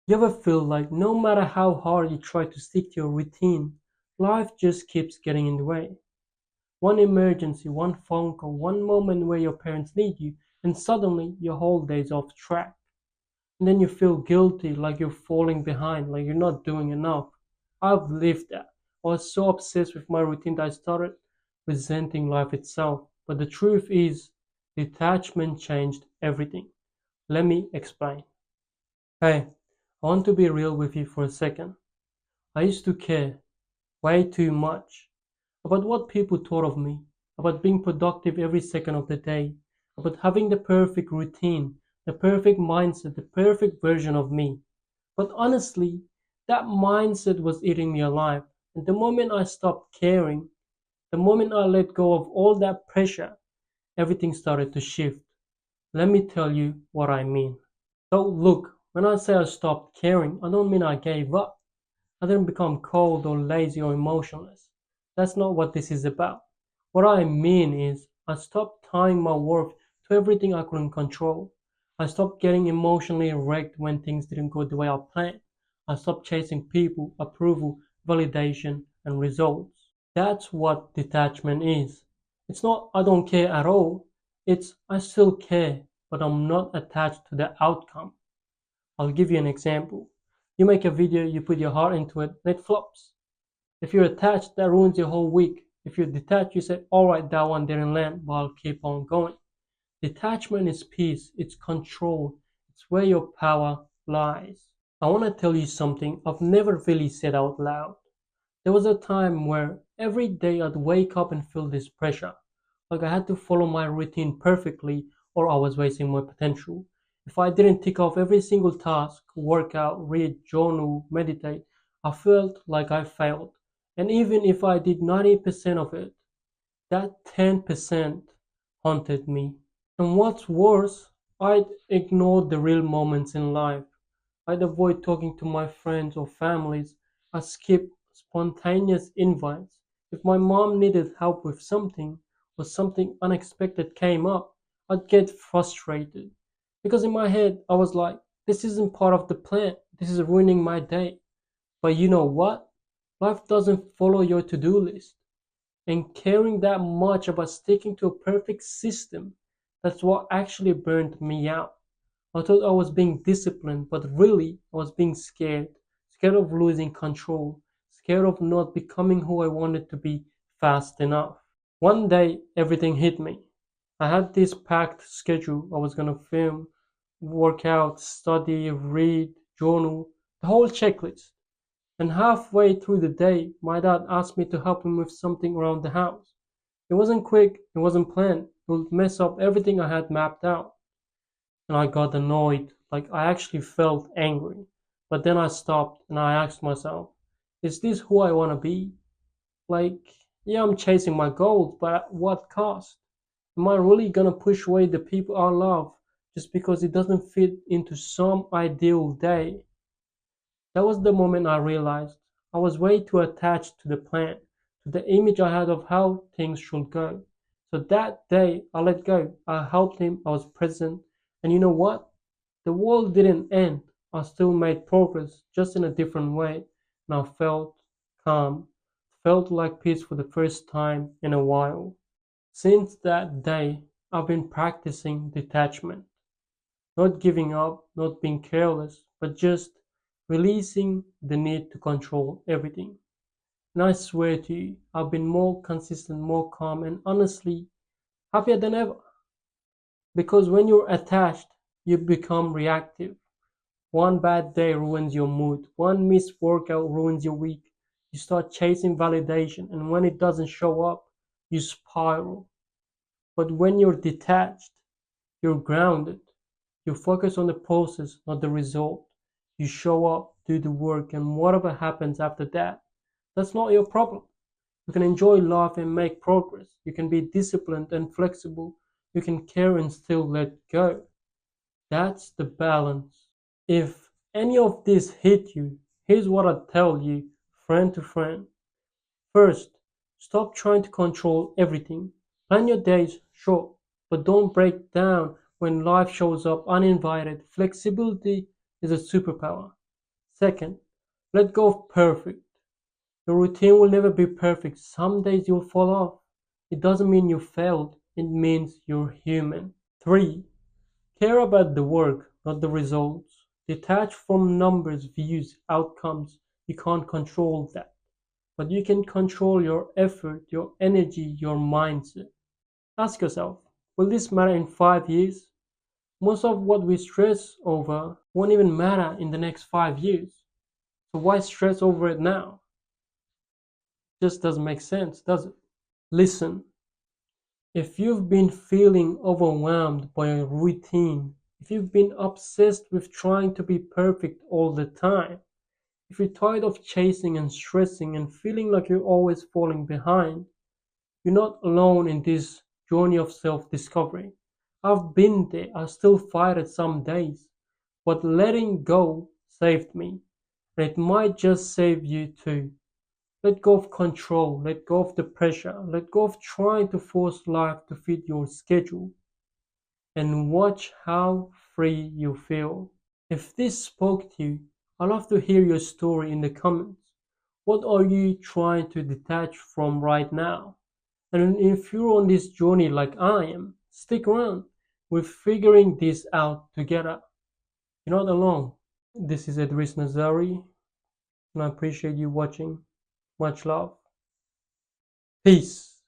You ever feel like no matter how hard you try to stick to your routine, life just keeps getting in the way? One emergency, one phone call, one moment where your parents need you, and suddenly your whole day's off track. And then you feel guilty, like you're falling behind, like you're not doing enough. I've lived that. I was so obsessed with my routine that I started resenting life itself. But the truth is, detachment changed everything. Let me explain. Hey, I want to be real with you for a second. I used to care way too much about what people thought of me, about being productive every second of the day, about having the perfect routine, the perfect mindset, the perfect version of me. But honestly, that mindset was eating me alive. And the moment I stopped caring, the moment I let go of all that pressure, everything started to shift. Let me tell you what I mean. So, look, when I say I stopped caring, I don't mean I gave up. I didn't become cold or lazy or emotionless. That's not what this is about. What I mean is, I stopped tying my worth to everything I couldn't control. I stopped getting emotionally wrecked when things didn't go the way I planned. I stopped chasing people, approval, validation, and results. That's what detachment is. It's not I don't care at all. It's I still care, but I'm not attached to the outcome. I'll give you an example. You make a video, you put your heart into it, and it flops. If you're attached, that ruins your whole week. If you're detached, you say, alright, that one didn't land, but I'll keep on going. Detachment is peace, it's control, it's where your power lies. I want to tell you something I've never really said out loud. There was a time where every day I'd wake up and feel this pressure, like I had to follow my routine perfectly or I was wasting my potential. If I didn't tick off every single task, work out, read, journal, meditate, I felt like I failed. And even if I did 90% of it, that 10% haunted me. And what's worse, I'd ignore the real moments in life. I'd avoid talking to my friends or families. I'd skip spontaneous invites. If my mom needed help with something or something unexpected came up, I'd get frustrated. Because in my head, I was like, this isn't part of the plan. This is ruining my day. But you know what? Life doesn't follow your to do list. And caring that much about sticking to a perfect system, that's what actually burned me out. I thought I was being disciplined, but really I was being scared. Scared of losing control, scared of not becoming who I wanted to be fast enough. One day everything hit me. I had this packed schedule. I was gonna film, work out, study, read, journal, the whole checklist. And halfway through the day, my dad asked me to help him with something around the house. It wasn't quick, it wasn't planned. It would mess up everything I had mapped out. And I got annoyed, like I actually felt angry. But then I stopped and I asked myself, is this who I want to be? Like, yeah, I'm chasing my goals, but at what cost? Am I really gonna push away the people I love just because it doesn't fit into some ideal day? That was the moment I realized I was way too attached to the plan, to the image I had of how things should go. So that day, I let go. I helped him, I was present, and you know what? The world didn't end. I still made progress, just in a different way, and I felt calm, felt like peace for the first time in a while. Since that day, I've been practicing detachment. Not giving up, not being careless, but just releasing the need to control everything. And I swear to you, I've been more consistent, more calm, and honestly happier than ever. Because when you're attached, you become reactive. One bad day ruins your mood, one missed workout ruins your week. You start chasing validation, and when it doesn't show up, you spiral. But when you're detached, you're grounded. You focus on the process, not the result. You show up, do the work, and whatever happens after that, that's not your problem. You can enjoy life and make progress. You can be disciplined and flexible. You can care and still let go. That's the balance. If any of this hit you, here's what I tell you, friend to friend. First, stop trying to control everything. Plan your days, sure, but don't break down when life shows up uninvited. Flexibility is a superpower. Second, let go of perfect. Your routine will never be perfect. Some days you'll fall off. It doesn't mean you failed, it means you're human. 3. Care about the work, not the results. Detach from numbers, views, outcomes. You can't control that. But you can control your effort, your energy, your mindset. Ask yourself, will this matter in 5 years? Most of what we stress over won't even matter in the next 5 years. So why stress over it now? Just doesn't make sense, does it? Listen, if you've been feeling overwhelmed by a routine, if you've been obsessed with trying to be perfect all the time, if you're tired of chasing and stressing and feeling like you're always falling behind, you're not alone in this journey of self-discovery. I've been there, I still fight it some days, but letting go saved me. And it might just save you too. Let go of control, let go of the pressure, let go of trying to force life to fit your schedule, and watch how free you feel. If this spoke to you, I'd love to hear your story in the comments. What are you trying to detach from right now? And if you're on this journey like I am, stick around. We're figuring this out together. You're not alone. This is Edris Nazari, and I appreciate you watching. Much love. Peace.